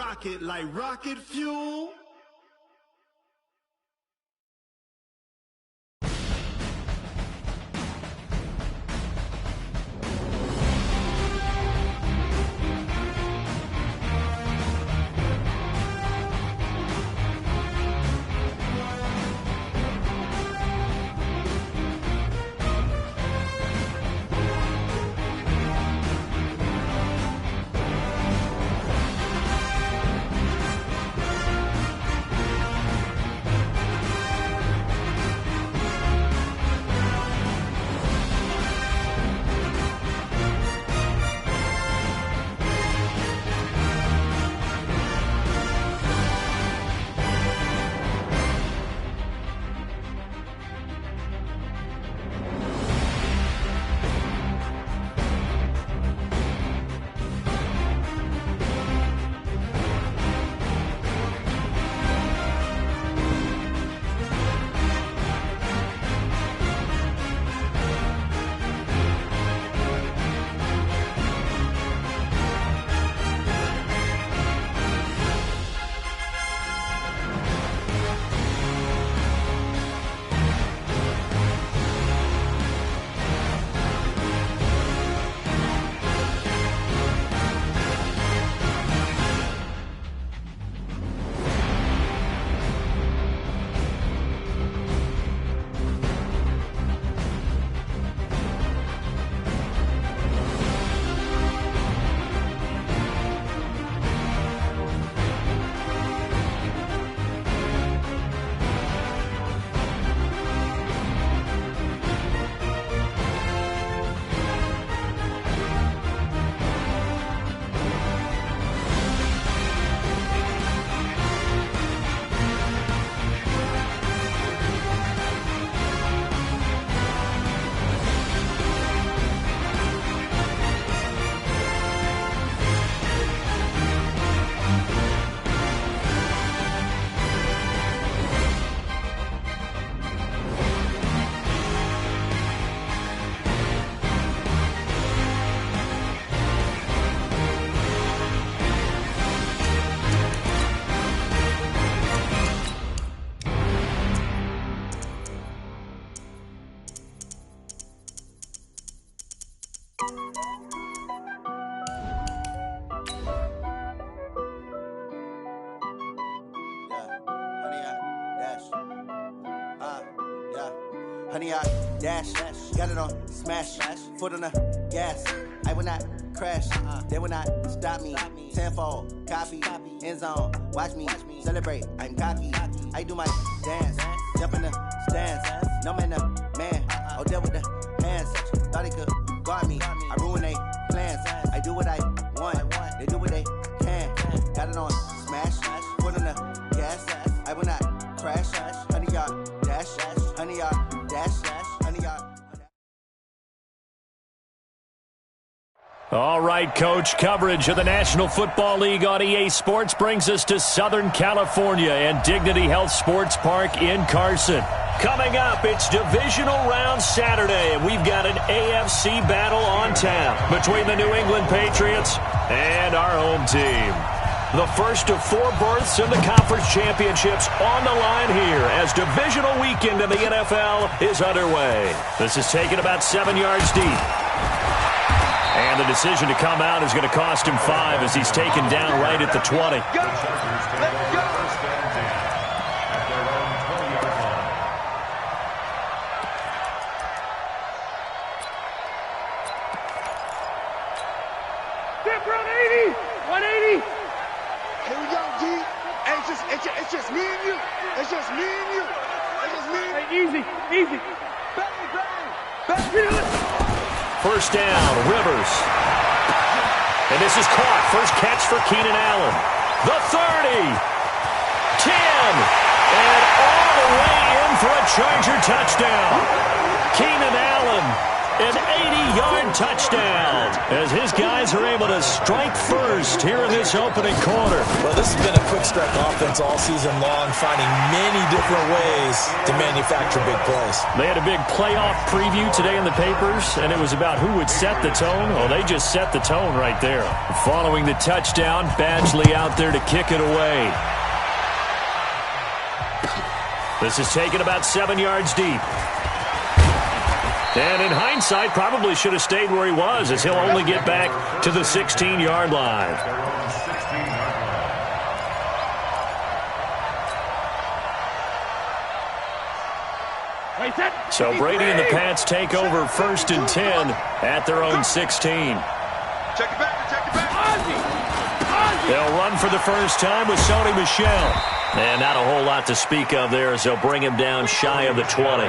rock it like rocket fuel. Honey, I dash, got it on smash, foot on the gas. I will not crash, they will not stop me. Tenfold, copy, end zone, watch me celebrate. I'm cocky, I do my dance, jump in the stands. No man, the man, oh, deal with the hands. Thought he could guard me, I ruin they plans. I do what I want, they do what they can. Got it on smash, foot on the gas. I will not crash, honey, y'all dash, honey, y'all. All right, Coach. Coverage of the National Football League on EA Sports brings us to Southern California and Dignity Health Sports Park in Carson. Coming up, it's Divisional Round Saturday, and we've got an AFC battle on tap between the New England Patriots and our home team. The first of 4 berths in the conference championships on the line here as divisional weekend in the NFL is underway. This is taken about 7 yards deep. And the decision to come out is going to cost him 5 as he's taken down right at the 20. Let's go. Step run 80, 180. Here we go, G. Hey, it's just me and you. It's just me and you. It's just me. Hey, easy. Bang, bang. First down, Rivers. And this is caught. First catch for Keenan Allen. The 30. 10. And all the way in for a Charger touchdown. Keenan Allen An 80-yard touchdown as his guys are able to strike first here in this opening quarter. Well, this has been a quick strike offense all season long, finding many different ways to manufacture big plays. They had a big playoff preview today in the papers, and it was about who would set the tone. Well, they just set the tone right there. Following the touchdown, Badgley out there to kick it away. This is taken about 7 yards deep. And in hindsight, probably should have stayed where he was, as he'll only get back to the 16-yard line. So Brady and the Pats take over 1st and 10 at their own 16. Check it back. They'll run for the first time with Sony Michel. And not a whole lot to speak of there as they'll bring him down shy of the 20.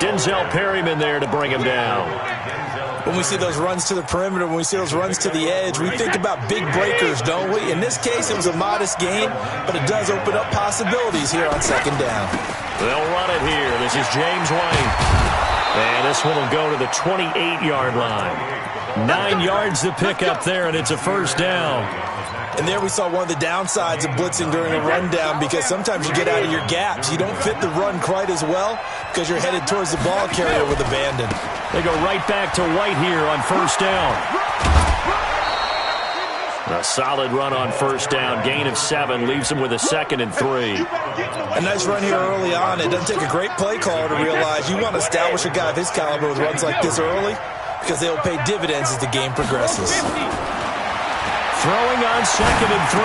Denzel Perryman there to bring him down. When we see those runs to the perimeter, when we see those runs to the edge, we think about big breakers, don't we? In this case, it was a modest gain, but it does open up possibilities here on 2nd down. They'll run it here. This is James White. And this one will go to the 28-yard line. 9 yards to pick up there, and it's a 1st down. And there we saw one of the downsides of blitzing during a rundown, because sometimes you get out of your gaps. You don't fit the run quite as well because you're headed towards the ball carrier with abandon. They go right back to White here on 1st down. A solid run on 1st down. Gain of 7 leaves them with a 2nd and 3. A nice run here early on. It doesn't take a great play caller to realize you want to establish a guy of his caliber with runs like this early, because they'll pay dividends as the game progresses. Throwing on 2nd and 3.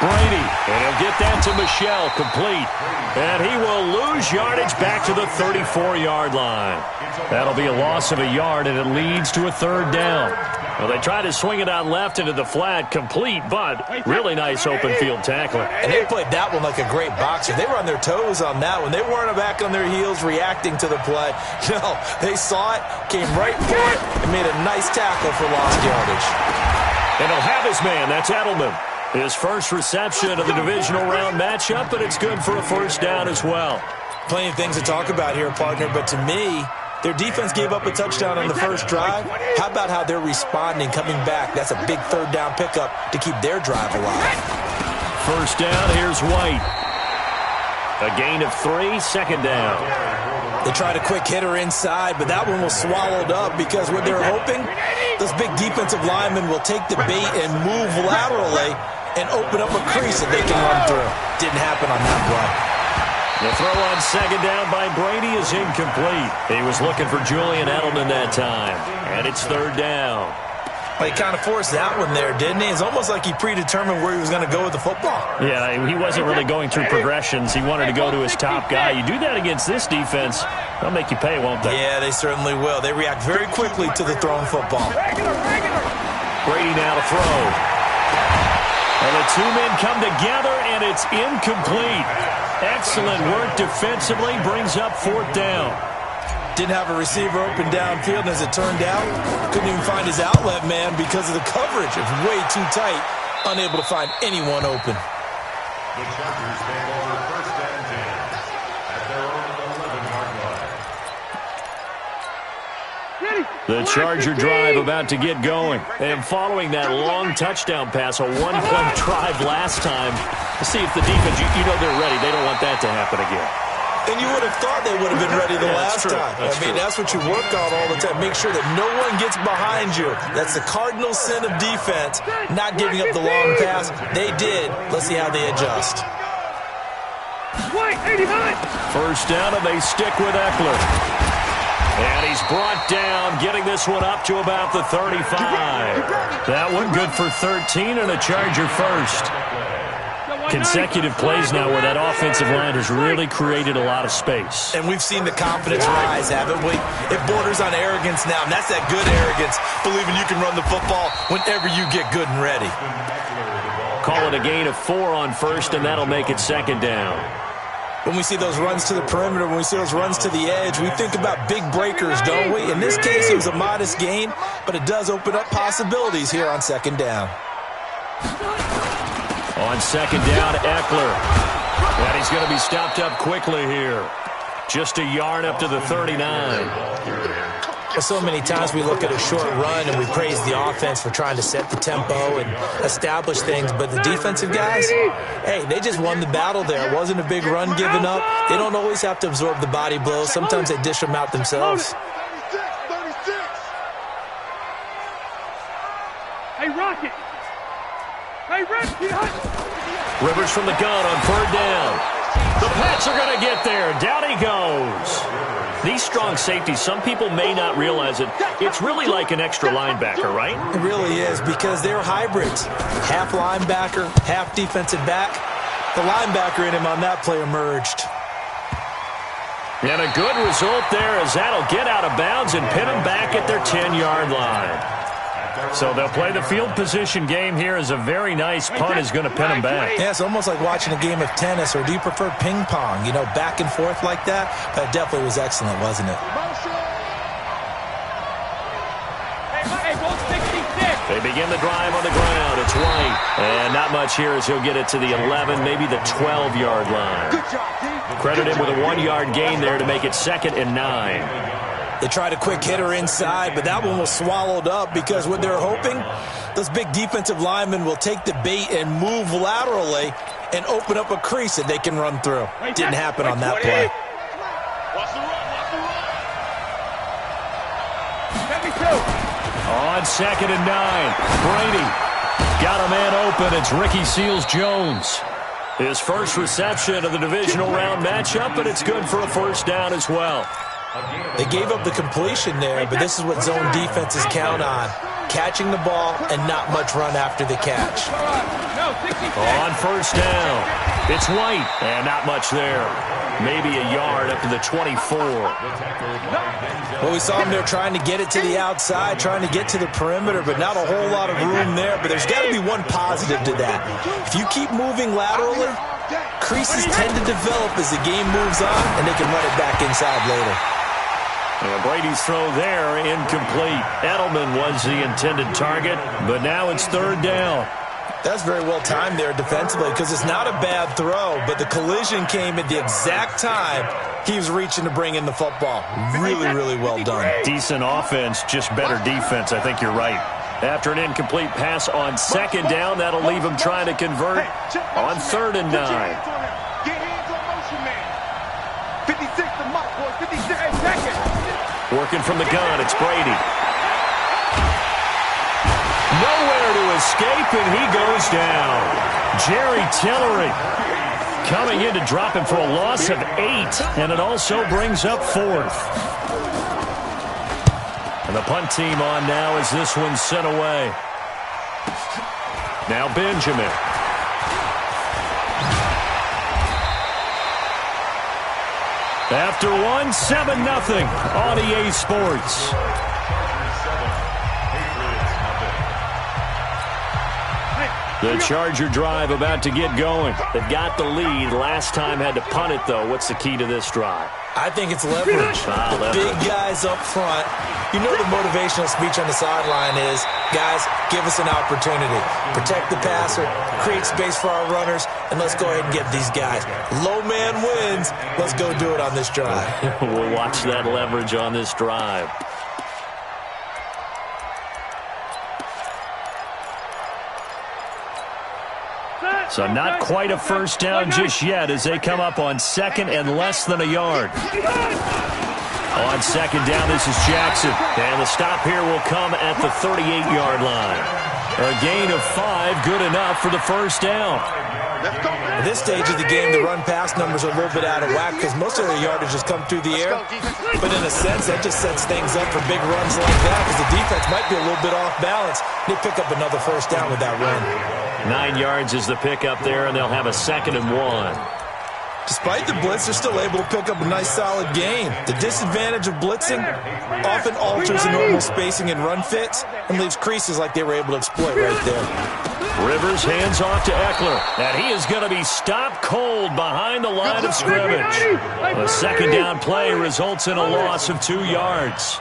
Brady. And he'll get that to Michel, complete. And he will lose yardage back to the 34-yard line. That'll be a loss of a yard, and it leads to a 3rd down. Well, they try to swing it out left into the flat, complete, but really nice open field tackling. And they played that one like a great boxer. They were on their toes on that one. They weren't back on their heels reacting to the play. No, they saw it, came right for it, and made a nice tackle for lost yardage. And he'll have his man. That's Edelman. His first reception of the divisional round matchup, but it's good for a 1st down as well. Plenty of things to talk about here, partner, but to me, their defense gave up a touchdown on the first drive. How about how they're responding, coming back? That's a big 3rd down pickup to keep their drive alive. 1st down, here's White. A gain of 3, 2nd down. They tried a quick hitter inside, but that one was swallowed up because what they're hoping, those big defensive linemen will take the bait and move laterally and open up a crease that they can run through. Didn't happen on that play. The throw on 2nd down by Brady is incomplete. He was looking for Julian Edelman that time. And it's 3rd down. Well, he kind of forced that one there, didn't he? It's almost like he predetermined where he was going to go with the football. Yeah, he wasn't really going through progressions. He wanted to go to his top guy. You do that against this defense, they'll make you pay, won't they? Yeah, they certainly will. They react very quickly to the thrown football. Brady now to throw. And the 2 men come together, and it's incomplete. Excellent work defensively, brings up 4th down. Didn't have a receiver open downfield, and as it turned out, couldn't even find his outlet man because of the coverage. It was way too tight, unable to find anyone open. The Chargers take over 1st and 10 at their own 11-yard line. The Charger drive about to get going. And following that long touchdown pass, a 1-play drive last time, to see if the defense, you know they're ready. They don't want that to happen again. And you would have thought they would have been ready the last time. That's what you work on all the time. Make sure that no one gets behind you. That's the cardinal sin of defense, not giving up the long pass. They did. Let's see how they adjust. 89. 1st down, and they stick with Eckler. And he's brought down, getting this one up to about the 35. That one good for 13 and a Charger 1st. Consecutive plays now where that offensive line has really created a lot of space. And we've seen the confidence rise, haven't we? It borders on arrogance now, and that's that good arrogance, believing you can run the football whenever you get good and ready. Call it a gain of 4 on 1st, and that'll make it 2nd down. When we see those runs to the perimeter, when we see those runs to the edge, we think about big breakers, don't we? In this case, it was a modest gain, but it does open up possibilities here on 2nd down. On 2nd down, Eckler. And he's going to be stopped up quickly here. Just a yard up to the 39. So many times we look at a short run and we praise the offense for trying to set the tempo and establish things, but the defensive guys, hey, they just won the battle there. It wasn't a big run given up. They don't always have to absorb the body blows. Sometimes they dish them out themselves. Hey, Rocket! Hey, Rivers from the gun on 3rd down. The Pats are going to get there. Down he goes. These strong safeties, some people may not realize it. It's really like an extra linebacker, right? It really is, because they're hybrids. Half linebacker, half defensive back. The linebacker in him on that play emerged. And a good result there, as that'll get out of bounds and pin them back at their 10-yard line. So they'll play the field position game here, as a very nice punt is going to pin them back. Yeah, it's almost like watching a game of tennis, or do you prefer ping pong? You know, back and forth like that? That definitely was excellent, wasn't it? They begin the drive on the ground. It's White. And not much here, as he'll get it to the 11, maybe the 12-yard line. Credit him with a 1-yard gain there to make it 2nd and 9. They tried a quick hitter inside, but that one was swallowed up, because what they're hoping, those big defensive linemen will take the bait and move laterally and open up a crease that they can run through. Didn't happen on that play. On 2nd and 9, Brady got a man open. It's Ricky Seals-Jones. His first reception of the divisional round matchup, but it's good for a 1st down as well. They gave up the completion there, but this is what zone defenses count on. Catching the ball and not much run after the catch. On 1st down, it's White, and not much there. Maybe a yard up to the 24. Well, we saw him there trying to get it to the outside, trying to get to the perimeter, but not a whole lot of room there. But there's got to be one positive to that. If you keep moving laterally, creases tend to develop as the game moves on, and they can run it back inside later. And Brady's throw there, incomplete. Edelman was the intended target, but now it's 3rd down. That's very well timed there defensively, because it's not a bad throw, but the collision came at the exact time he was reaching to bring in the football. Really, really well done. Decent offense, just better defense. I think you're right. After an incomplete pass on 2nd down, that'll leave him trying to convert on 3rd and 9. Get hands on motion, man. 56 to Mike, boy. 56 seconds. Working from the gun, it's Brady. Nowhere to escape, and he goes down. Jerry Tillery coming in to drop him for a loss of 8, and it also brings up 4th. And the punt team on now as this one's sent away. Now Benjamin. After 1, 7-0 on EA Sports. The Charger drive about to get going. They've got the lead. Last time had to punt it, though. What's the key to this drive? I think it's leverage. Big guys up front. You know the motivational speech on the sideline is, guys, give us an opportunity. Protect the passer, create space for our runners, and let's go ahead and get these guys. Low man wins. Let's go do it on this drive. We'll watch that leverage on this drive. So not quite a 1st down just yet as they come up on 2nd and less than a yard. On 2nd down, this is Jackson. And the stop here will come at the 38-yard line. A gain of 5, good enough for the 1st down. At this stage of the game, the run-pass numbers are a little bit out of whack because most of their yardage has come through the air. But in a sense, that just sets things up for big runs like that because the defense might be a little bit off balance. They pick up another 1st down with that run. 9 yards is the pickup there, and they'll have a 2nd and 1. Despite the blitz, they're still able to pick up a nice, solid gain. The disadvantage of blitzing often alters the normal spacing and run fits and leaves creases like they were able to exploit right there. Rivers hands off to Eckler, and he is going to be stopped cold behind the line of scrimmage. A 2nd down play results in a loss of 2 yards.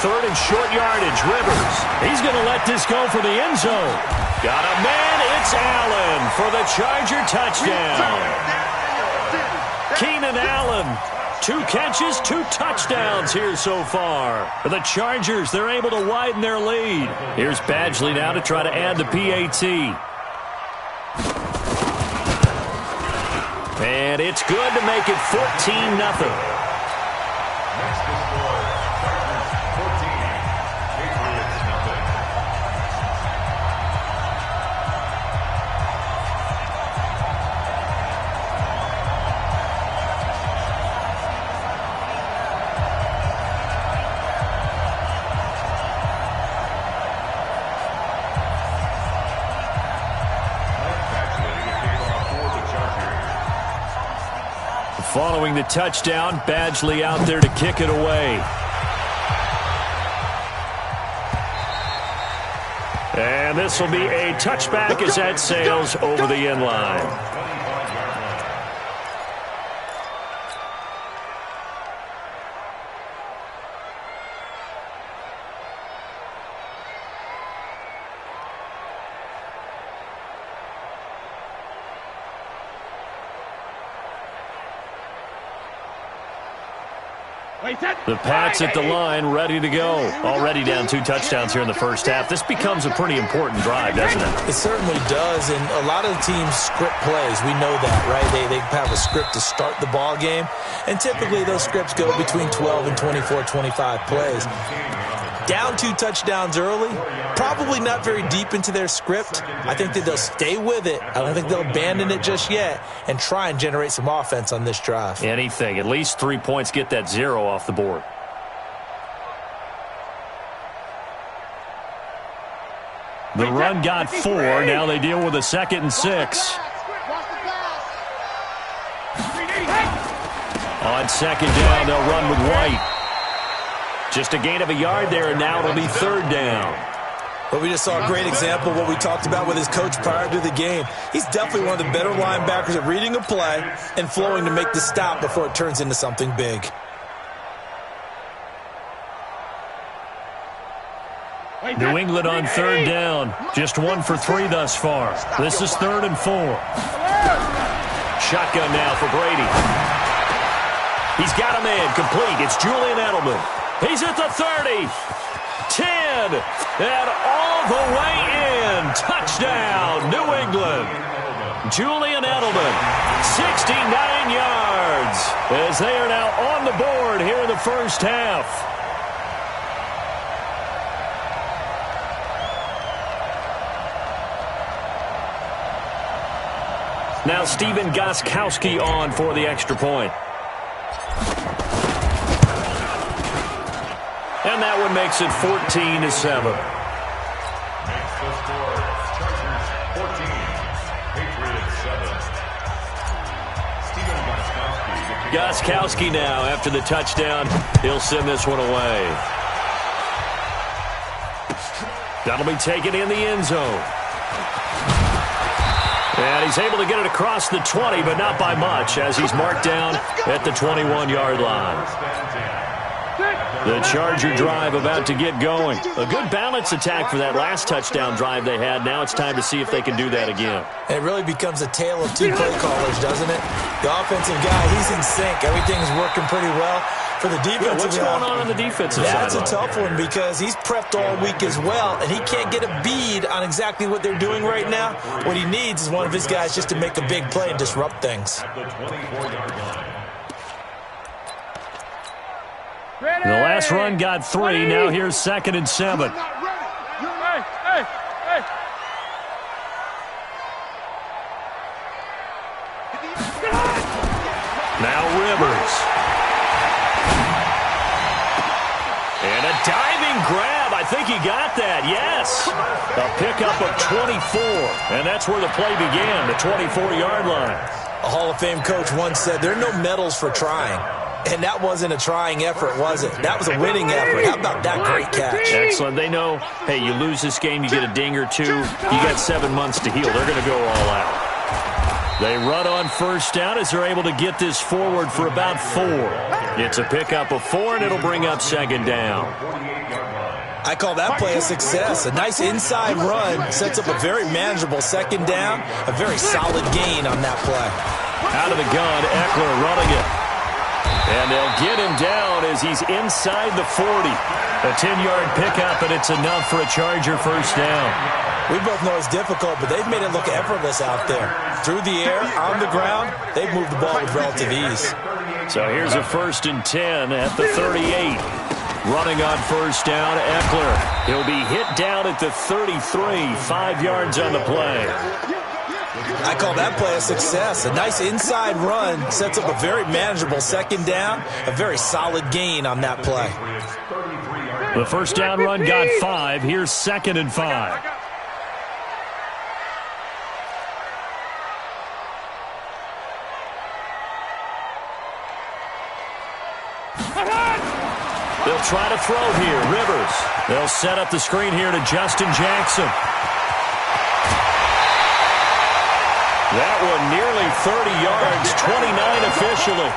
3rd and short yardage, Rivers. He's going to let this go for the end zone. Got a man, it's Allen for the Charger touchdown. Keenan Allen 2 catches, 2 touchdowns here so far. For the Chargers, they're able to widen their lead. Here's Badgley now to try to add the PAT. And it's good to make it 14-0. Next to score, Chargers 14, Patriots nothing. Following the touchdown, Badgley out there to kick it away. And this will be a touchback as that sails over the end line. The Pats at the line, ready to go. Already down 2 touchdowns here in the first half. This becomes a pretty important drive, doesn't it? It certainly does, and a lot of the teams script plays. We know that, right? They have a script to start the ball game, and typically those scripts go between 12 and 24, 25 plays. Down 2 touchdowns early, probably not very deep into their script. I think that they'll stay with it. I don't think they'll abandon it just yet and try and generate some offense on this drive. Anything. At least 3 points, get that 0 off the board. The run got 4. Now they deal with a 2nd and 6. On 2nd down, they'll run with White. Just a gain of a yard there, and now it'll be 3rd down. Well, we just saw a great example of what we talked about with his coach prior to the game. He's definitely one of the better linebackers at reading a play and flowing to make the stop before it turns into something big. New England on 3rd down. Just 1 for 3 thus far. This is 3rd and 4. Shotgun now for Brady. He's got a man complete. It's Julian Edelman. He's at the 30. 10. And all the way in. Touchdown, New England. Julian Edelman, 69 yards, as they are now on the board here in the first half. Now Stephen Gostkowski on for the extra point. And that one makes it 14-7. Next to score, Chargers 14, Patriots 7. Stephen Gostkowski now after the touchdown. He'll send this one away. That'll be taken in the end zone. And he's able to get it across the 20, but not by much, as he's marked down at the 21-yard line. The Charger drive about to get going. A good balance attack for that last touchdown drive they had. Now it's time to see if they can do that again. And it really becomes a tale of 2 play callers, doesn't it? The offensive guy, he's in sync. Everything's working pretty well. For the defensive what's going on the defensive side? That's a tough one because he's prepped all week as well, and he can't get a bead on exactly what they're doing right now. What he needs is one of his guys just to make a big play and disrupt things. The last run got 3. Now here's 2nd and 7. Now Rivers. And a diving grab. I think he got that. Yes. A pickup of 24. And that's where the play began, the 24-yard line. A Hall of Fame coach once said, there are no medals for trying. And that wasn't a trying effort, was it? That was a winning effort. How about that great catch? Excellent. They know, hey, you lose this game, you get a ding or 2. You got 7 months to heal. They're going to go all out. They run on first down as they're able to get this forward for about 4. It's a pickup of 4, and it'll bring up 2nd down. I call that play a success. A nice inside run sets up a very manageable 2nd down. A very solid gain on that play. Out of the gun, Eckler running it. And they'll get him down as he's inside the 40. A 10-yard pickup, and it's enough for a Charger first down. We both know it's difficult, but they've made it look effortless out there. Through the air, on the ground, they've moved the ball with relative ease. So here's a 1st and 10 at the 38. Running on first down, Eckler. He'll be hit down at the 33, 5 yards on the play. I call that play a success. A nice inside run sets up a very manageable second down, a very solid gain on that play. The first down run got 5. Here's 2nd and 5. They'll try to throw here. Rivers. They'll set up the screen here to Justin Jackson. That one nearly 30 yards, 29 officially.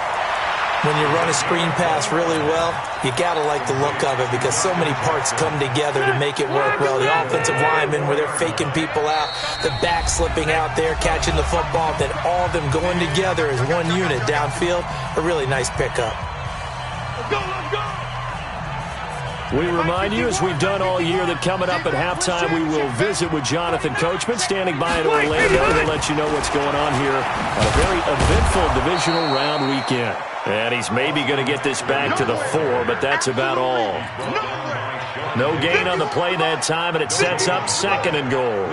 When you run a screen pass really well, you got to like the look of it because so many parts come together to make it work well. The offensive linemen, where they're faking people out, the back slipping out there, catching the football, then all of them going together as one unit downfield. A really nice pickup. Let's go, let's go. We remind you, as we've done all year, that coming up at halftime, we will visit with Jonathan Coachman, standing by in Orlando to let you know what's going on here on a very eventful divisional round weekend. And he's maybe going to get this back to the 4, but that's about all. No gain on the play that time, and it sets up 2nd and goal.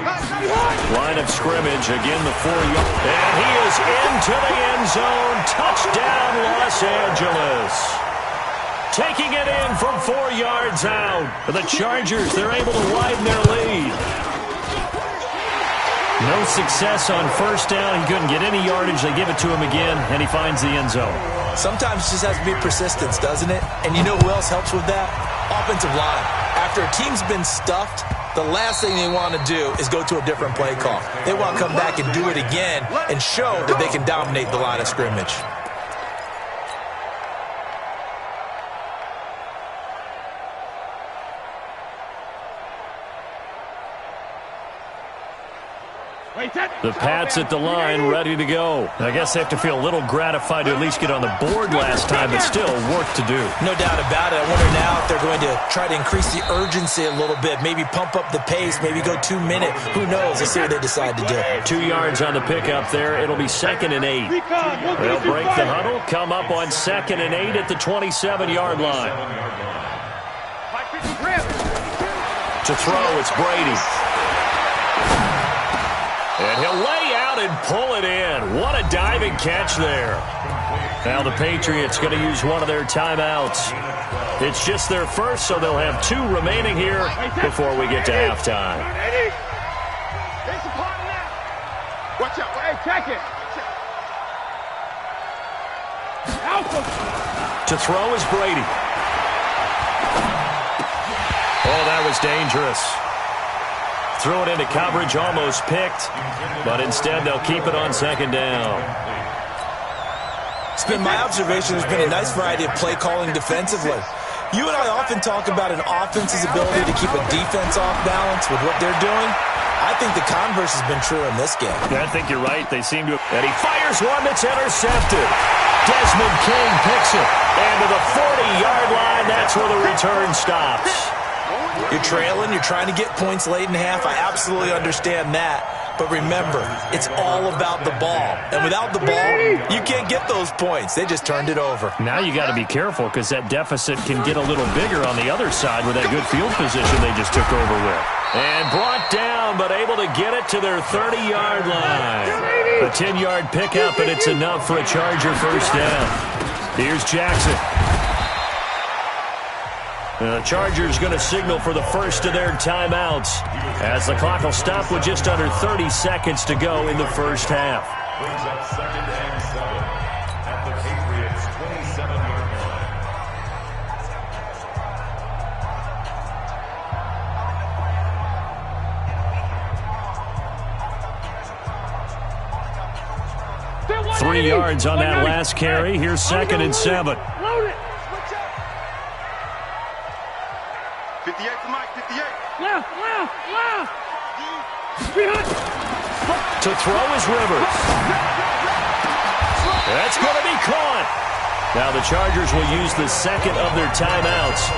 Line of scrimmage, again the 4-yard. And he is into the end zone. Touchdown, Los Angeles. Taking it in from 4 yards out. The Chargers, they're able to widen their lead. No success on first down. He couldn't get any yardage. They give it to him again, and he finds the end zone. Sometimes it just has to be persistence, doesn't it? And you know who else helps with that? Offensive line. After a team's been stuffed, the last thing they want to do is go to a different play call. They want to come back and do it again and show that they can dominate the line of scrimmage. The Pats at the line, ready to go. I guess they have to feel a little gratified to at least get on the board last time, but still work to do. No doubt about it. I wonder now if they're going to try to increase the urgency a little bit, maybe pump up the pace, maybe go 2 minute. Who knows? Let's see what they decide to do. 2 yards on the pickup there. It'll be 2nd and 8. They'll break the huddle, come up on 2nd and 8 at the 27-yard line. To throw, it's Brady. And he'll lay out and pull it in. What a diving catch there. Now the Patriots going to use one of their timeouts. It's just their first, so they'll have 2 remaining here before we get to halftime. Watch out. Hey, check it. To throw is Brady. Oh, that was dangerous. Threw it into coverage, almost picked, but instead they'll keep it on 2nd down. It's been my observation there's been a nice variety of play calling defensively. You and I often talk about an offense's ability to keep a defense off balance with what they're doing. I think the converse has been true in this game. Yeah, I think you're right. They seem to. And he fires one that's intercepted. Desmond King picks it. And to the 40-yard line, that's where the return stops. You're trailing, you're trying to get points late in half. I absolutely understand that. But remember, it's all about the ball. And without the ball, you can't get those points. They just turned it over. Now you got to be careful because that deficit can get a little bigger on the other side with that good field position they just took over with. And brought down, but able to get it to their 30-yard line. A 10-yard pickup, and it's enough for a Charger first down. Here's Jackson. The Chargers going to signal for the first of their timeouts as the clock will stop with just under 30 seconds to go in the first half. Brings up 2nd and 7 at the Patriots' 27-yard line. 3 yards on that last carry. Here's 2nd and 7. Load it. 58 to Mike, 58. Left. To throw is Rivers. That's going to be caught. Now the Chargers will use the second of their timeouts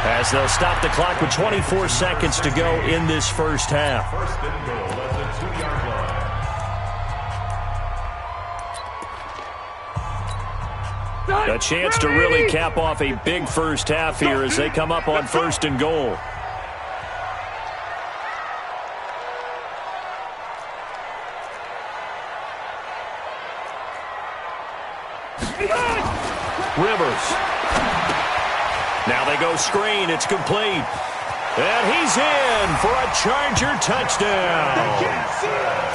as they'll stop the clock with 24 seconds to go in this first half. First and goal at the 2-yard line. A chance to really cap off a big first half here as they come up on first and goal. Rivers. Now they go screen. It's complete. And he's in for a Charger touchdown.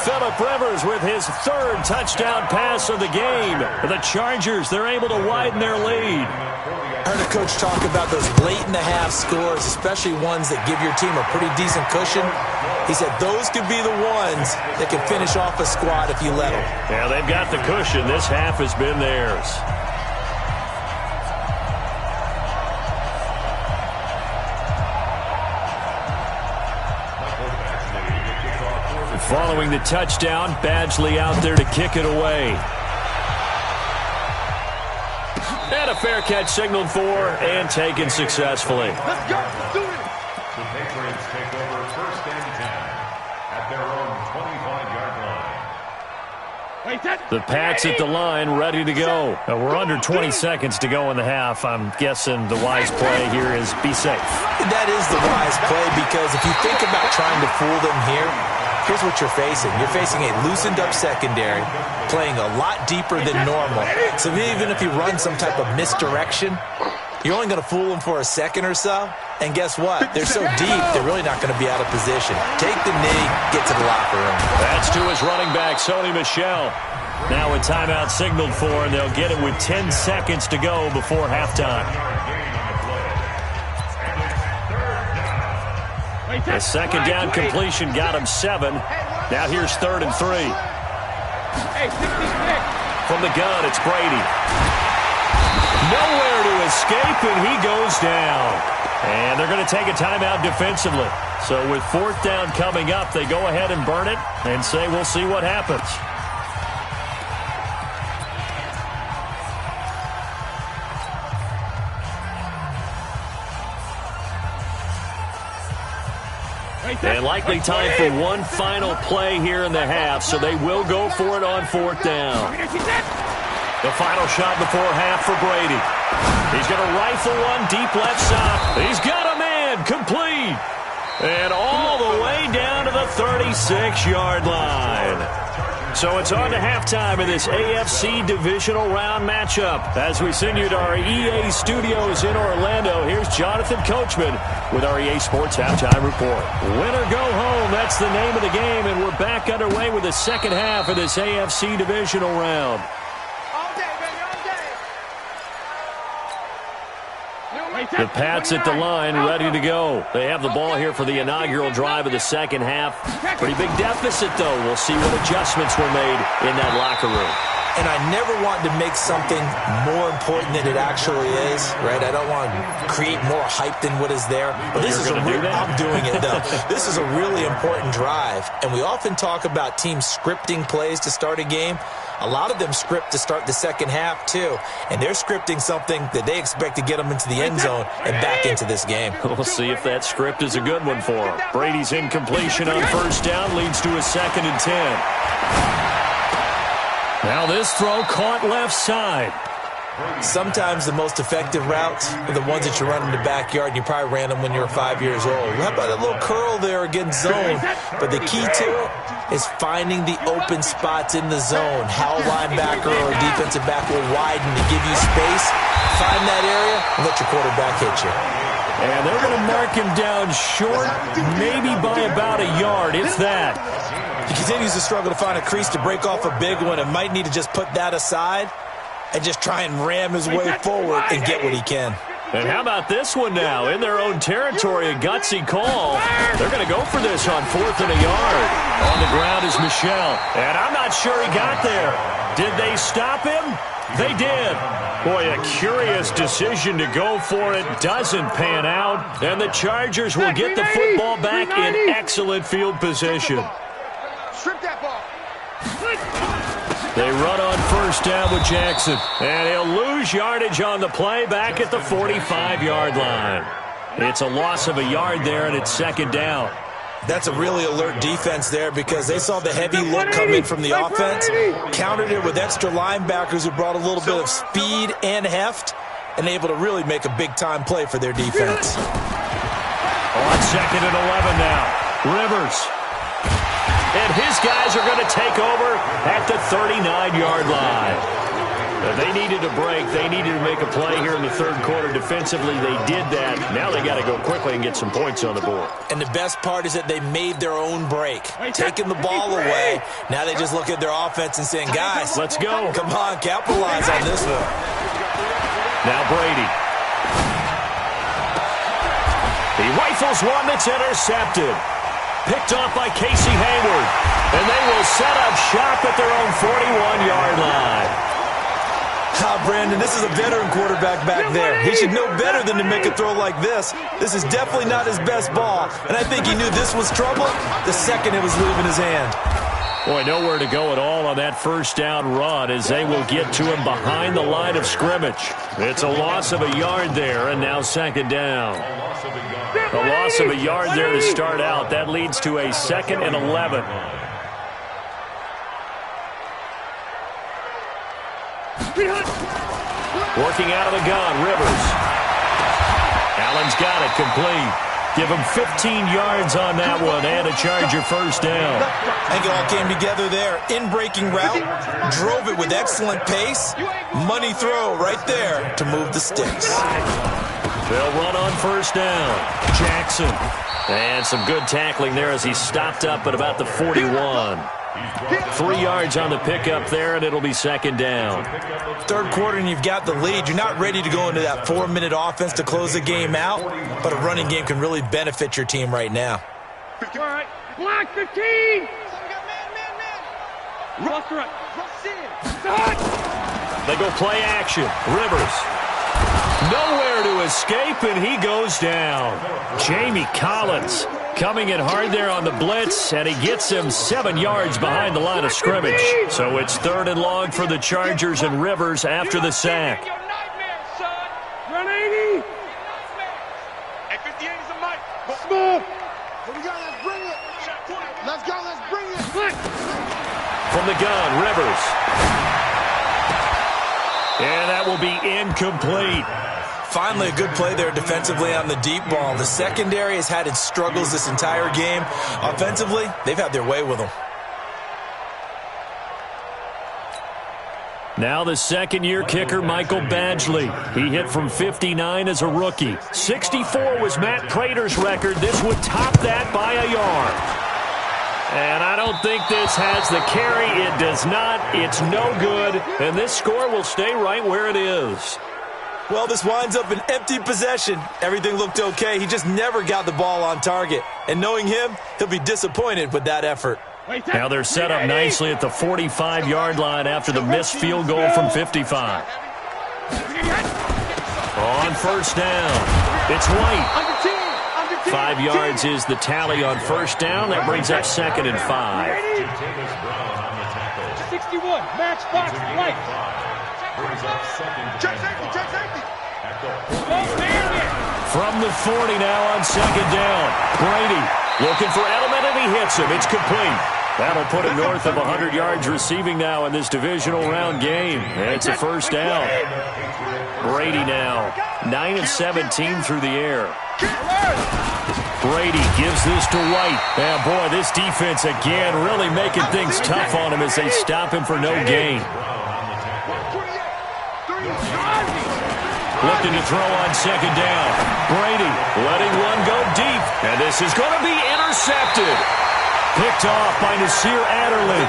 Phillip Rivers with his third touchdown pass of the game. The Chargers, they're able to widen their lead. I heard a coach talk about those late-in-the-half scores, especially ones that give your team a pretty decent cushion. He said those could be the ones that can finish off a squad if you let them. Yeah, they've got the cushion. This half has been theirs. Following the touchdown, Badgley out there to kick it away. And a fair catch signaled for and taken successfully. Let's go. Let's do it. The Patriots take over first and 10 at their own 25-yard line. The Pats at the line, ready to go. We're under 20 seconds to go in the half. I'm guessing the wise play here is be safe. That is the wise play, because if you think about trying to fool them here, here's what you're facing. You're facing a loosened-up secondary, playing a lot deeper than normal. So even if you run some type of misdirection, you're only going to fool them for a second or so. And guess what? They're so deep, they're really not going to be out of position. Take the knee, get to the locker room. That's to his running back, Sony Michel. Now a timeout signaled for, and they'll get it with 10 seconds to go before halftime. The second down completion got him 7. Now here's 3rd and 3. From the gun, it's Brady. Nowhere to escape, and he goes down. And they're going to take a timeout defensively. So with 4th down coming up, they go ahead and burn it and say we'll see what happens. And likely time for one final play here in the half, so they will go for it on 4th down. The final shot before half for Brady. He's going to rifle one deep left side. He's got a man, complete. And all the way down to the 36-yard line. So it's on to halftime in this AFC divisional round matchup. As we send you to our EA studios in Orlando, here's Jonathan Coachman with our EA Sports Halftime Report. Win or go home, that's the name of the game, and we're back underway with the second half of this AFC divisional round. The Pats at the line, ready to go. They have the ball here for the inaugural drive of the second half. Pretty big deficit, though. We'll see what adjustments were made in that locker room. And I never want to make something more important than it actually is, right? I don't want to create more hype than what is there. But this is I'm doing it, though. This is a really important drive. And we often talk about teams scripting plays to start a game. A lot of them script to start the second half, too. And they're scripting something that they expect to get them into the end zone and back into this game. We'll see if that script is a good one for them. Brady's incompletion on 1st down leads to a 2nd and 10. Now this throw caught left side. Sometimes the most effective routes are the ones that you run in the backyard, and you probably ran them when you were 5 years old. How about a little curl there against zone? But the key to it is finding the open spots in the zone. How a linebacker or a defensive back will widen to give you space. Find that area and let your quarterback hit you. And they're going to mark him down short, maybe by about a yard, if that. He continues to struggle to find a crease to break off a big one and might need to just put that aside and just try and ram his way forward and get what he can. And how about this one now? In their own territory, a gutsy call. They're going to go for this on 4th and a yard. On the ground is Michel. And I'm not sure he got there. Did they stop him? They did. Boy, a curious decision to go for it. Doesn't pan out. And the Chargers will get the football back in excellent field position. Strip that ball. They run on first down with Jackson. And he'll lose yardage on the play back at the 45-yard line. It's a loss of a yard there, and it's second down. That's a really alert defense there because they saw the heavy look come in from the offense, countered it with extra linebackers who brought a little bit of speed and heft, and able to really make a big-time play for their defense. On second and 11 now. Rivers. And his guys are going to take over at the 39-yard line. They needed a break. They needed to make a play here in the third quarter. Defensively, they did that. Now they got to go quickly and get some points on the board. And the best part is that they made their own break, taking the ball away. Now they just look at their offense and saying, guys, let's go. Come on, capitalize on this one. Now Brady. He rifles one that's intercepted. Picked off by Casey Hayward. And they will set up shop at their own 41-yard line. Brandon, this is a veteran quarterback back there. He should know better than to make a throw like this. This is definitely not his best ball. And I think he knew this was trouble the second it was leaving his hand. Boy, nowhere to go at all on that first down run as they will get to him behind the line of scrimmage. It's a loss of a yard there, and now second down. A loss of a yard there to start out. That leads to a 2nd and 11. Working out of the gun, Rivers. Allen's got it complete. Give him 15 yards on that one and a Charger first down. I think it all came together there. In-breaking route, drove it with excellent pace. Money throw right there to move the sticks. They'll run on first down. Jackson. And some good tackling there as he stopped up at about the 41. 3 yards on the pickup there, and it'll be second down. Third quarter, and you've got the lead. You're not ready to go into that 4-minute offense to close the game out, but a running game can really benefit your team right now. All right. Block 15. They go play action. Rivers. Nowhere to escape, and he goes down. Jamie Collins coming in hard there on the blitz, and he gets him 7 yards behind the line of scrimmage. So it's 3rd and long for the Chargers and Rivers after the sack. Run 80. Hey, 58 is a mic. Smooth. Here we go. Let's bring it. Let's go. Let's bring it. From the gun, Rivers. And that will be incomplete. Finally, a good play there defensively on the deep ball. The secondary has had its struggles this entire game. Offensively, they've had their way with them. Now the second-year kicker, Michael Badgley. He hit from 59 as a rookie. 64 was Matt Prater's record. This would top that by a yard. And I don't think this has the carry. It does not. It's no good. And this score will stay right where it is. Well, this winds up an empty possession. Everything looked okay. He just never got the ball on target. And knowing him, he'll be disappointed with that effort. Now they're set up nicely at the 45-yard line after the missed field goal from 55. On first down, it's White. 5 yards is the tally on first down. That brings up 2nd and 5. 61, matchbox, White. Check safety. From the 40 now on second down. Brady looking for Edelman, and he hits him. It's complete. That'll put him north of 100 yards receiving now in this divisional round game. And it's a first down. Brady now 9 of 17 through the air. Brady gives this to White. And boy, this defense again really making things tough on him as they stop him for no gain. Looking to throw on second down. Brady letting one go deep. And this is going to be intercepted. Picked off by Nasir Adderley.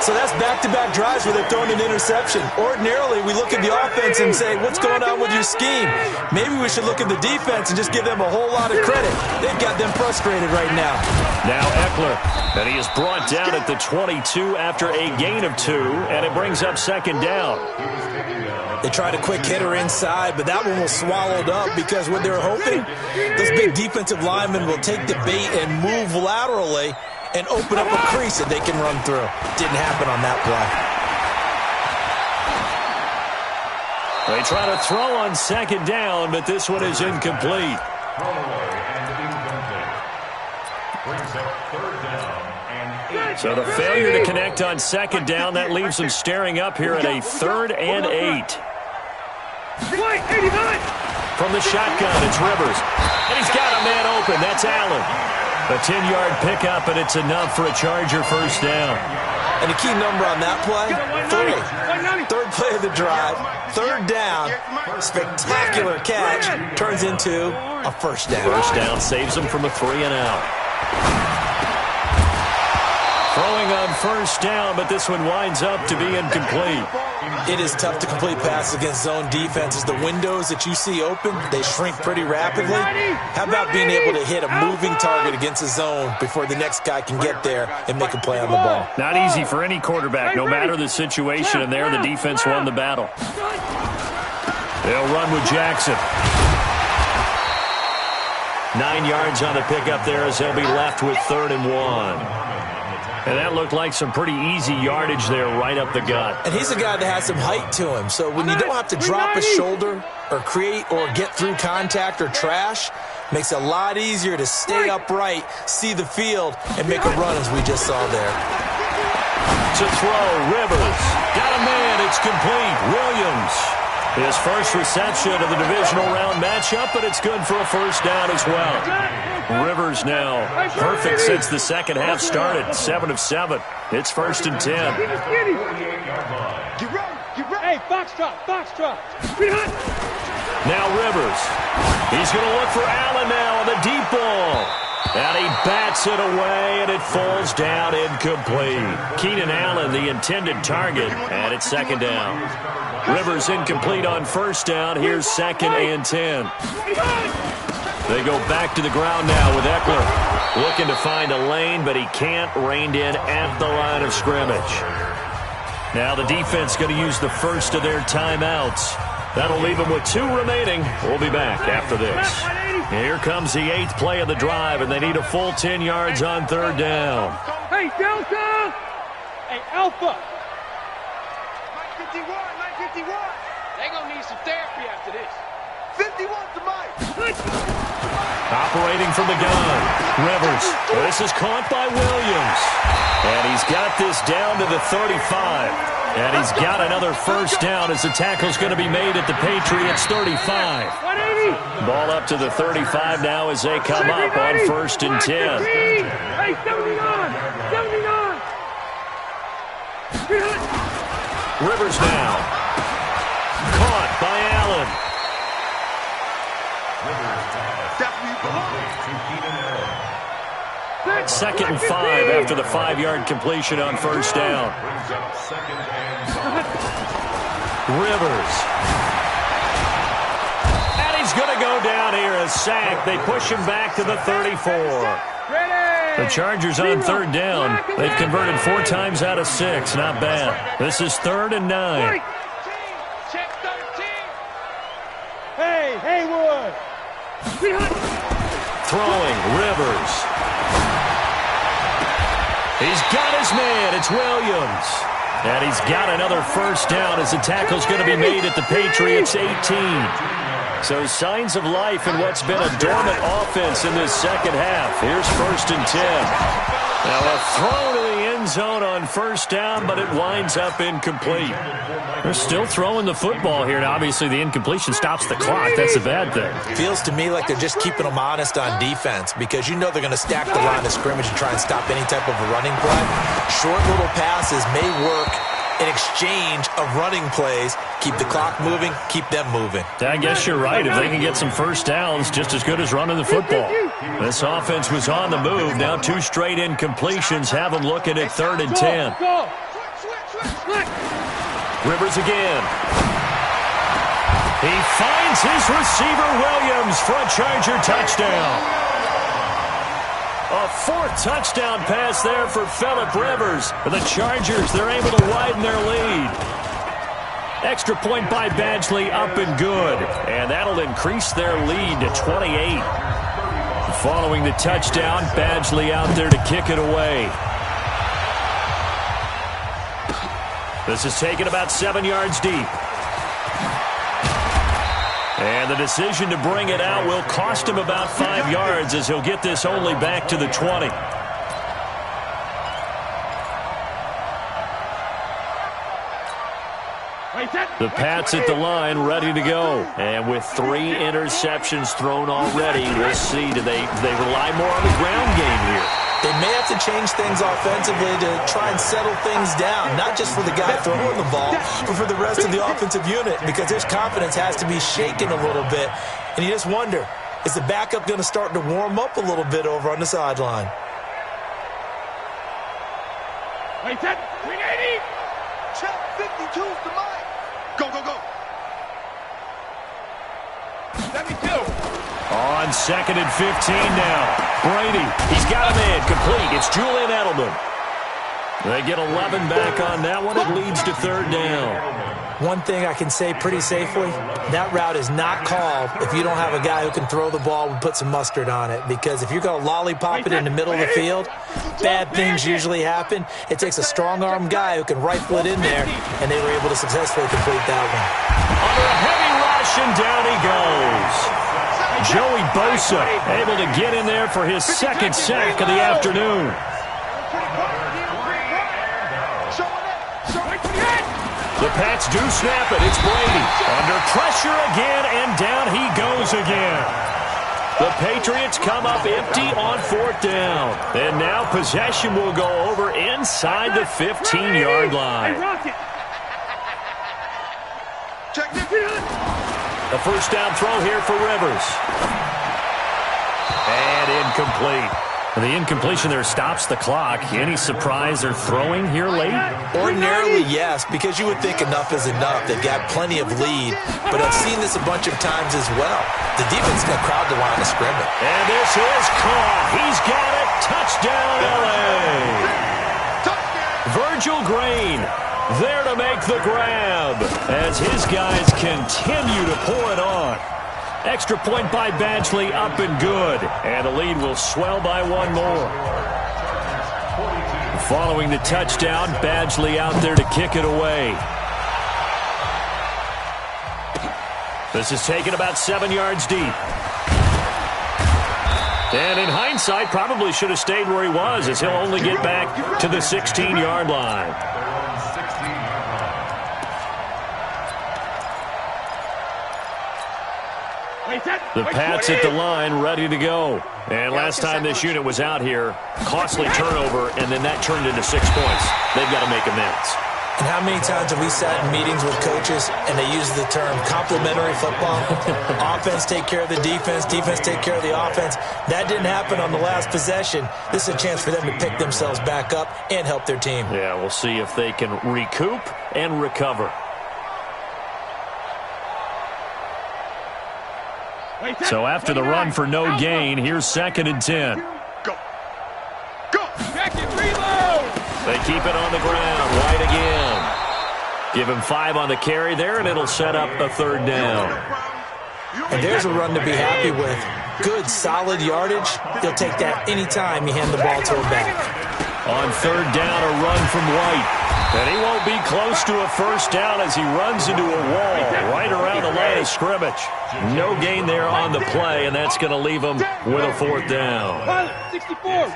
So that's back-to-back drives where they've thrown an interception. Ordinarily, we look at the offense and say, what's going on with your scheme? Maybe we should look at the defense and just give them a whole lot of credit. They've got them frustrated right now. Now Eckler, and he is brought down at the 22 after a gain of 2, and it brings up second down. They tried a quick hitter inside, but that one was swallowed up because what they're hoping, those big defensive linemen will take the bait and move laterally and open up a crease that they can run through. Didn't happen on that play. They try to throw on second down, but this one is incomplete. So the failure to connect on second down, that leaves them staring up here at a 3rd and 8. From the shotgun, it's Rivers. And he's got a man open. That's Allen. A 10-yard pickup, and it's enough for a Charger first down. And the key number on that play, 3. Third play of the drive, 3rd down, spectacular catch, turns into a first down. First down saves them from a 3-and-out. Throwing on first down, but this one winds up to be incomplete. It is tough to complete passes against zone defenses. The windows that you see open, they shrink pretty rapidly. How about being able to hit a moving target against a zone before the next guy can get there and make a play on the ball? Not easy for any quarterback, no matter the situation, and there the defense won the battle. They'll run with Jackson. 9 yards on the pickup there as they'll be left with 3rd and 1. And that looked like some pretty easy yardage there right up the gut. And he's a guy that has some height to him. So when you don't have to drop a shoulder or create or get through contact or trash, makes it a lot easier to stay upright, see the field, and make a run as we just saw there. To throw, Rivers. Got a man. It's complete. Williams. His first reception of the divisional round matchup, but it's good for a first down as well. Rivers now perfect since the second half started. 7 of 7. It's 1st and 10. Hey, box drop. Now Rivers. He's going to look for Allen now on the deep ball. And he bats it away, and it falls down incomplete. Keenan Allen, the intended target, and it's 2nd down. Rivers incomplete on first down. Here's 2nd and 10. They go back to the ground now with Eckler. Looking to find a lane, but he can't. Reined in at the line of scrimmage. Now the defense going to use the first of their timeouts. That'll leave them with 2 remaining. We'll be back after this. Here comes the 8th play of the drive, and they need a full 10 yards on 3rd down. Hey, Delta! Hey, Alpha! 951. They gonna need some therapy after this. 51 to Mike. Operating from the gun. Rivers. This is caught by Williams. And he's got this down to the 35. And he's got another first down as the tackle's going to be made at the Patriots' 35. Ball up to the 35 now as they come up on 1st and 10. Hey, 79! Rivers now. Caught by Allen. 2nd and 5 after the 5-yard completion on first down. Rivers. And he's going to go down here, a sack. They push him back to the 34. The Chargers on 3rd down. They've converted 4 times out of 6. Not bad. This is 3rd and 9. Check 13. Hey, Haywood. Throwing, Rivers. He's got his man. It's Williams. And he's got another first down as the tackle's going to be made at the Patriots' 18. So signs of life in what's been a dormant offense in this second half. Here's 1st and 10. Now a throw to the end zone on first down, but it winds up incomplete. They're still throwing the football here. Now, obviously, the incompletion stops the clock. That's a bad thing. Feels to me like they're just keeping them honest on defense because you know they're going to stack the line of scrimmage and try and stop any type of a running play. Short little passes may work in exchange of running plays. Keep the clock moving, keep them moving. I guess you're right. If they can get some first downs, just as good as running the football. This offense was on the move. Now 2 straight incompletions have them looking at 3rd and 10. Rivers again. He finds his receiver, Williams, for a Charger touchdown. A 4th touchdown pass there for Phillip Rivers. The Chargers, they're able to widen their lead. Extra point by Badgley, up and good. And that'll increase their lead to 28. Following the touchdown, Badgley out there to kick it away. This is taken about 7 yards deep. And the decision to bring it out will cost him about 5 yards as he'll get this only back to the 20. The Pats at the line, ready to go. And with 3 interceptions thrown already, we'll see. Do they rely more on the ground game here? They may have to change things offensively to try and settle things down, not just for the guy throwing the ball, but for the rest of the offensive unit, because his confidence has to be shaken a little bit. And you just wonder, is the backup going to start to warm up a little bit over on the sideline? Wait, that 380. Check 52's the mic. Go, go, go. 72. On 2nd and 15 now. Brady, he's got a man complete. It's Julian Edelman. They get 11 back on that one. It leads to 3rd down. One thing I can say pretty safely, that route is not called if you don't have a guy who can throw the ball and put some mustard on it. Because if you're going to lollipop it in the middle of the field, bad things usually happen. It takes a strong-arm guy who can rifle it in there, and they were able to successfully complete that one. Under a heavy rush, and down he goes. Joey Bosa able to get in there for his 2nd sack of the afternoon. The Pats do snap it. It's Brady. Under pressure again, and down he goes again. The Patriots come up empty on 4th down. And now possession will go over inside the 15-yard line. A 1st down throw here for Rivers. And incomplete. The incompletion there stops the clock. Any surprise they're throwing here late? Ordinarily, yes, because you would think enough is enough. They've got plenty of lead, but I've seen this a bunch of times as well. The defense got crowd the line of scrimmage. And this is caught. He's got it. Touchdown, L.A. Virgil Green there to make the grab as his guys continue to pour it on. Extra point by Badgley, up and good. And the lead will swell by 1 more. Following the touchdown, Badgley out there to kick it away. This is taken about 7 yards deep. And in hindsight, probably should have stayed where he was, as he'll only get back to the 16-yard line. The Pats at the line, ready to go. And last time this unit was out here, costly turnover, and then that turned into 6 points. They've got to make amends. And how many times have we sat in meetings with coaches and they use the term complementary football? Offense take care of the defense, defense take care of the offense. That didn't happen on the last possession. This is a chance for them to pick themselves back up and help their team. Yeah, we'll see if they can recoup and recover. So after the run for no gain, here's 2nd and 10. Go. Go. They keep it on the ground, right again. Give him 5 on the carry there, and it'll set up a 3rd down. And there's a run to be happy with. Good, solid yardage. He'll take that anytime you hand the ball to him back. On 3rd down, a run from White. And he won't be close to a 1st down as he runs into a wall right around the line of scrimmage. No gain there on the play, and that's going to leave him with a 4th down. 64.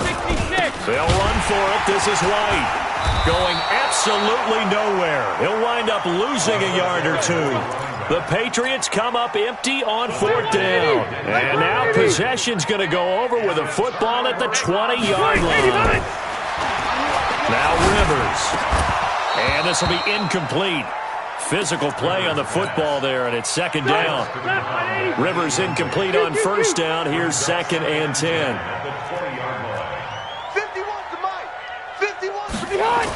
66. They'll run for it. This is White. Going absolutely nowhere. He'll wind up losing a yard or 2. The Patriots come up empty on 4th down. And now possession's going to go over with a football at the 20-yard line. Now Rivers. And this will be incomplete. Physical play on the football there, and it's 2nd down. Rivers incomplete on 1st down. Here's 2nd and 10. 51's the mic. 51's the mic.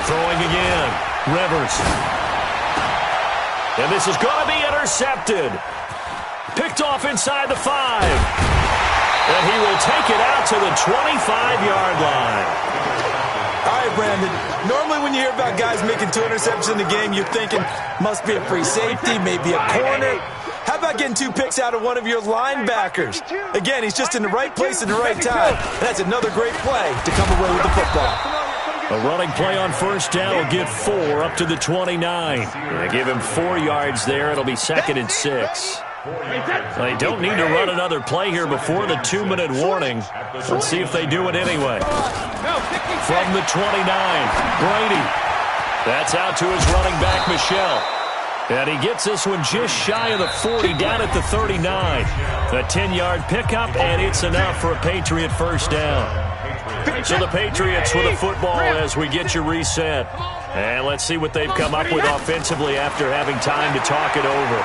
Throwing again. Rivers. And this is going to be intercepted. Picked off inside the 5. And he will take it out to the 25-yard line. All right, Brandon. Normally when you hear about guys making 2 interceptions in the game, you're thinking must be a free safety, maybe a corner. How about getting 2 picks out of one of your linebackers? Again, he's just in the right place at the right time. That's another great play to come away with the football. A running play on first down will get 4 up to the 29. They give him 4 yards there. It'll be 2nd and 6. They don't need to run another play here before the 2-minute warning. Let's see if they do it anyway. From the 29, Brady. That's out to his running back, Michelle. And he gets this one just shy of the 40, down at the 39. A 10-yard pickup, and it's enough for a Patriot first down. So the Patriots with a football as we get you reset. And let's see what they've come up with offensively after having time to talk it over.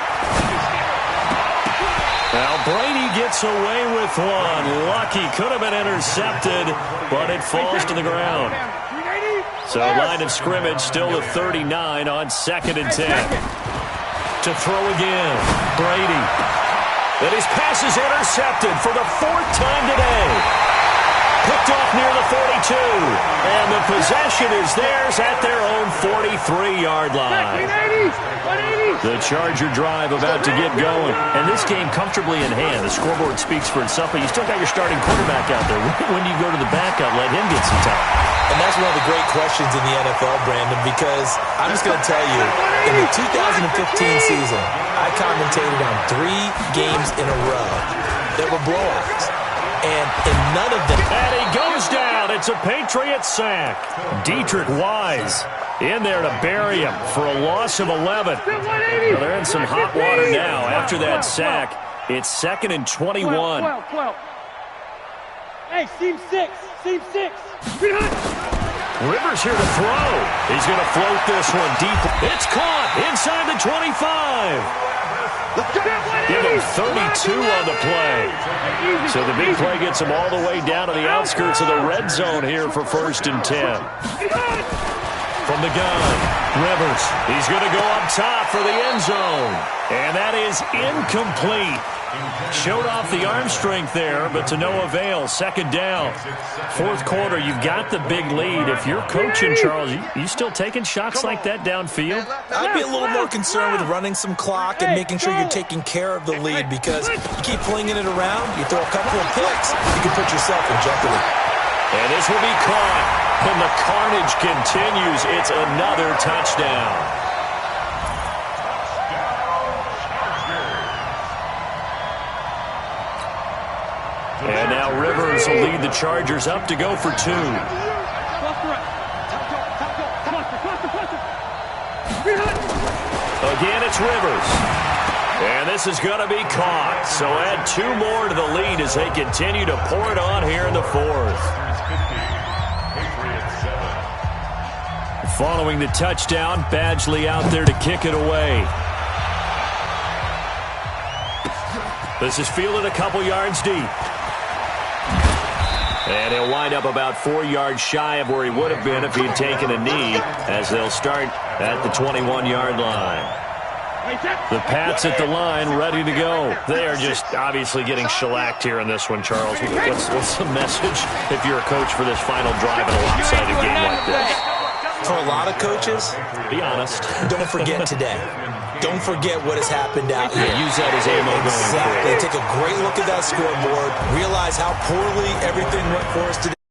Now Brady gets away with one. Lucky, could have been intercepted, but it falls to the ground. So line of scrimmage still the 39 on 2nd and 10. To throw again, Brady. And his pass is intercepted for the 4th time today. Picked off near the 42. And the possession is theirs at their own 43-yard line. The Charger drive about to get going. And this game comfortably in hand. The scoreboard speaks for itself, but you still got your starting quarterback out there. When do you go to the backup, let him get some time? And that's one of the great questions in the NFL, Brandon, because I'm just going to tell you, in the 2015 season, I commentated on 3 games in a row that were blowouts. And in none of them... And he goes down. It's a Patriot sack. Dietrich Wise in there to bury him for a loss of 11. Well, they're in some hot water now after that sack. It's 2nd and 21. 12. Hey, seam 6. Rivers here to throw. He's going to float this one deep. It's caught inside the 25. Give him 32 on the play. So the big play gets him all the way down to the outskirts of the red zone here for 1st and 10. From the gun, Rivers. He's going to go up top for the end zone. And that is incomplete. Showed off the arm strength there, but to no avail. 2nd down. 4th quarter, you've got the big lead. If you're coaching, Charles, you still taking shots like that downfield? I'd be a little more concerned with running some clock and making sure you're taking care of the lead, because you keep flinging it around, you throw a couple of picks, you can put yourself in jeopardy. And this will be caught. And the carnage continues. It's another touchdown. And now Rivers will lead the Chargers up to go for 2. Again, it's Rivers. And this is going to be caught. So add 2 more to the lead as they continue to pour it on here in the 4th. Following the touchdown, Badgley out there to kick it away. This is fielded a couple yards deep. And he'll wind up about 4 yards shy of where he would have been if he'd taken a knee, as they'll start at the 21-yard line. The Pats at the line, ready to go. They are just obviously getting shellacked here in this one, Charles. What's the message if you're a coach for this final drive in a lopsided game like this? For a lot of coaches, be honest. Don't forget today. Don't forget what has happened out here. Use that as ammo going forward. Exactly. Take a great look at that scoreboard. Realize how poorly everything went for us today.